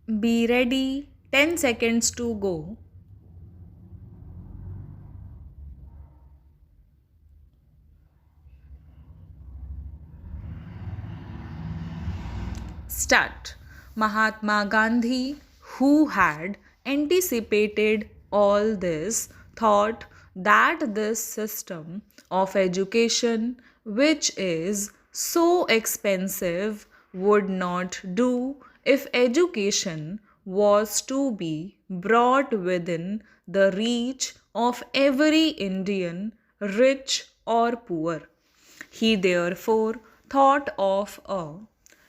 Be ready, 10 seconds to go. Start. Mahatma Gandhi, who had anticipated all this, thought that this system of education, which is so expensive, would not do if education was to be brought within the reach of every Indian, rich or poor. He therefore thought of a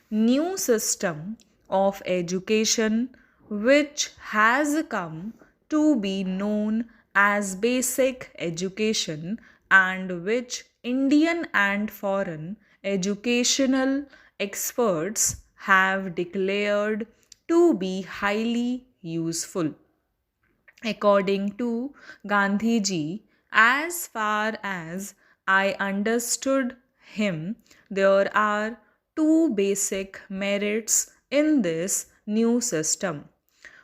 new system of education which has come to be known as basic education and which Indian and foreign educational experts have declared to be highly useful. According to Gandhiji, as far as I understood him, there are two basic merits in this new system.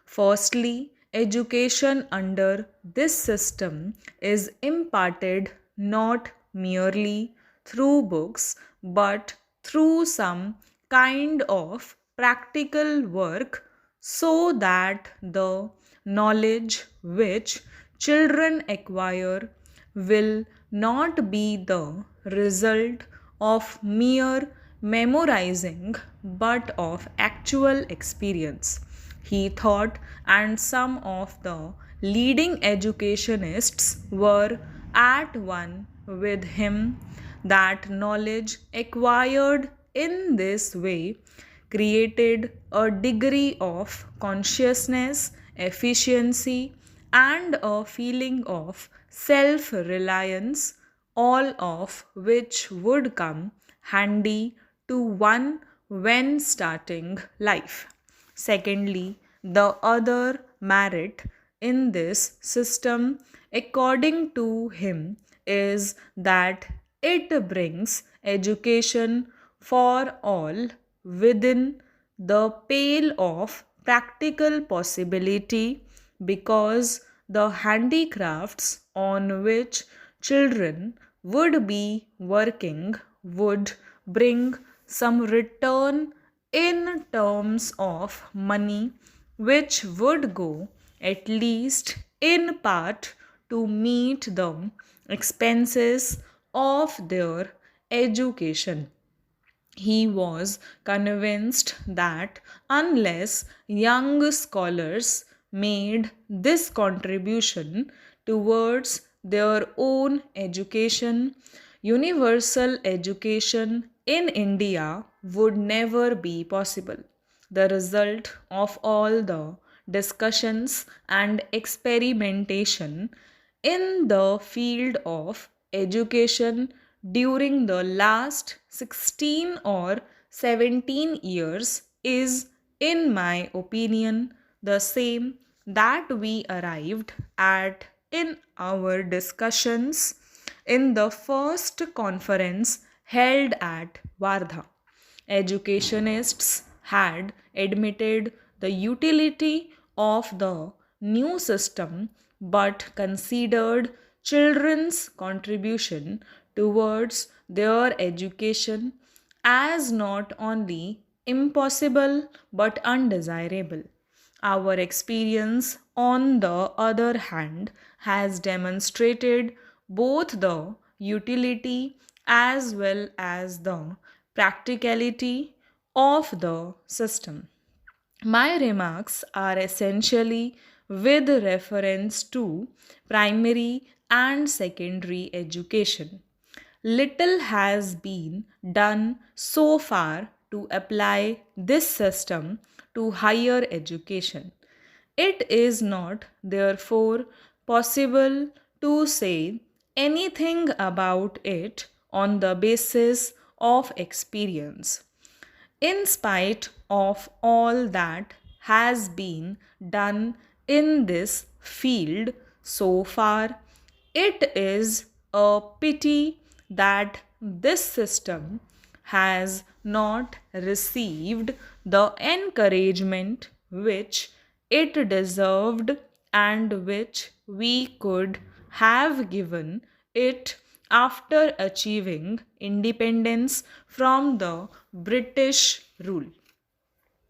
Firstly, education under this system is imparted not merely through books but through some kind of practical work so that the knowledge which children acquire will not be the result of mere memorizing but of actual experience. He thought, and some of the leading educationists were at one with him, that knowledge acquired in this way created a degree of consciousness, efficiency, and a feeling of self reliance, all of which would come handy to one when starting life. Secondly, the other merit in this system, according to him, is that it brings education for all within the pale of practical possibility because the handicrafts on which children would be working would bring some return in terms of money, which would go at least in part to meet the expenses of their education. He was convinced that unless young scholars made this contribution towards their own education, universal education in India would never be possible. The result of all the discussions and experimentation in the field of education during the last 16 or 17 years is, in my opinion, the same that we arrived at in our discussions in the first conference held at Wardha. Educationists had admitted the utility of the new system but considered children's contribution towards their education as not only impossible but undesirable. Our experience, on the other hand, has demonstrated both the utility as well as the practicality of the system. My remarks are essentially with reference to primary and secondary education. Little has been done so far to apply this system to higher education. It is not, therefore, possible to say anything about it on the basis of experience. In spite of all that has been done in this field so far, it is a pity that this system has not received the encouragement which it deserved and which we could have given it after achieving independence from the British rule.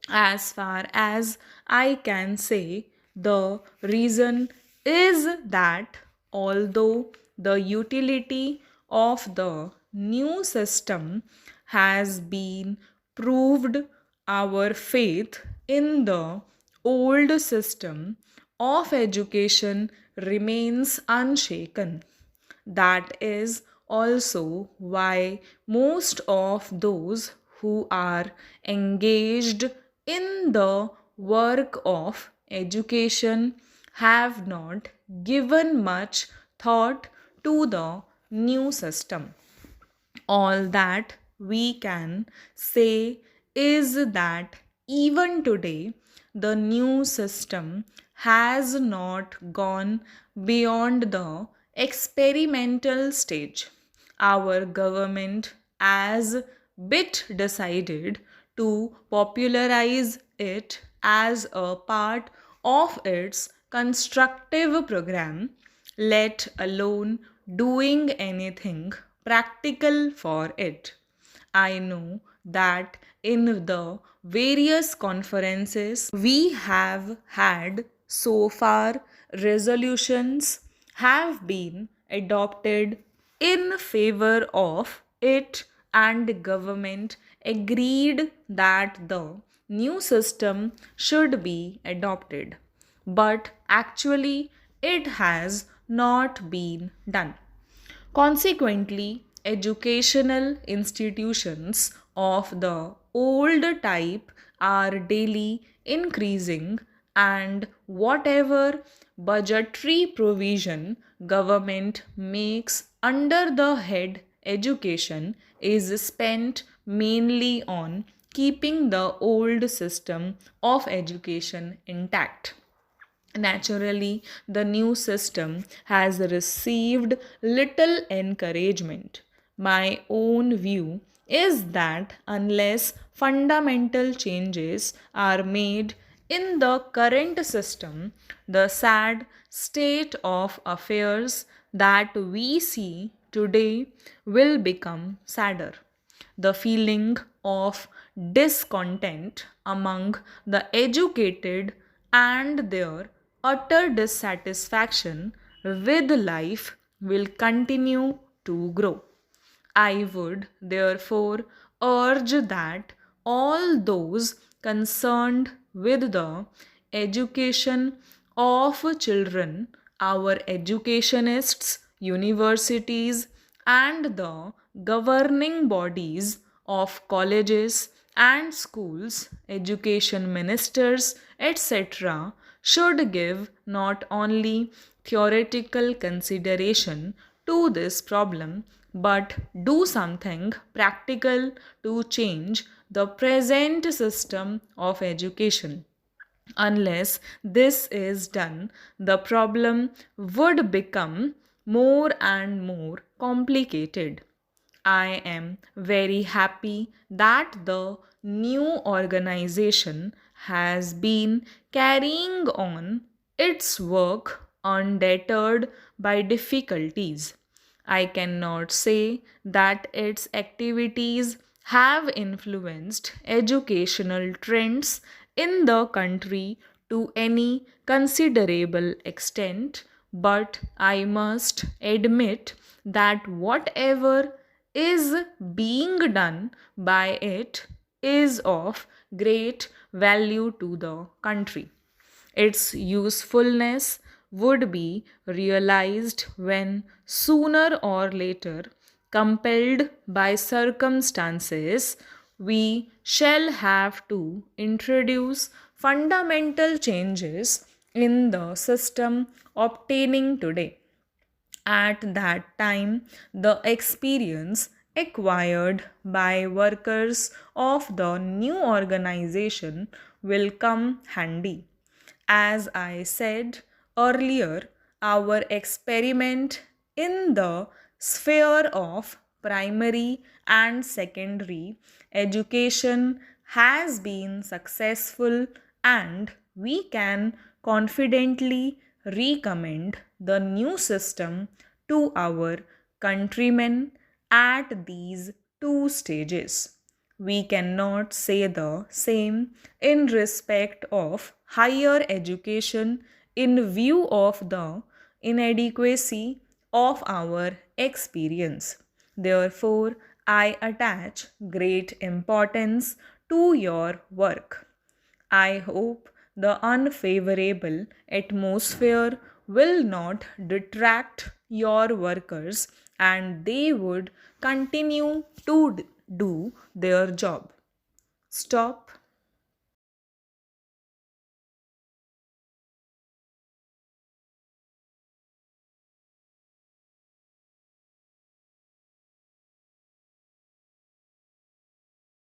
As far as I can say, the reason is that although the utility of the new system has been proved, our faith in the old system of education remains unshaken. That is also why most of those who are engaged in the work of education have not given much thought to the new system. All that we can say is that even today, the new system has not gone beyond the experimental stage. Our government as bit decided to popularize it as a part of its constructive program, let alone doing anything practical for it. I know that in the various conferences we have had so far, resolutions have been adopted in favor of it, and government agreed that the new system should be adopted. But actually, it has not been done. Consequently, educational institutions of the old type are daily increasing, and whatever budgetary provision government makes under the head education is spent mainly on keeping the old system of education intact. Naturally, the new system has received little encouragement. My own view is that unless fundamental changes are made in the current system, the sad state of affairs that we see today will become sadder. The feeling of discontent among the educated and their utter dissatisfaction with life will continue to grow. I would therefore urge that all those concerned with the education of children, our educationists, universities, and the governing bodies of colleges and schools, education ministers, etc., should give not only theoretical consideration to this problem but do something practical to change the present system of education. Unless this is done, the problem would become more and more complicated. I am very happy that the new organization has been carrying on its work undeterred by difficulties. I cannot say that its activities have influenced educational trends in the country to any considerable extent, but I must admit that whatever is being done by it is of great value to the country. Its usefulness would be realized when, sooner or later, compelled by circumstances, we shall have to introduce fundamental changes in the system obtaining today. At that time, the experience acquired by workers of the new organization will come handy. As I said earlier, our experiment in the sphere of primary and secondary education has been successful and we can confidently recommend the new system to our countrymen at these two stages. We cannot say the same in respect of higher education in view of the inadequacy of our experience. Therefore, I attach great importance to your work. I hope the unfavorable atmosphere will not detract your workers and they would continue to do their job. Stop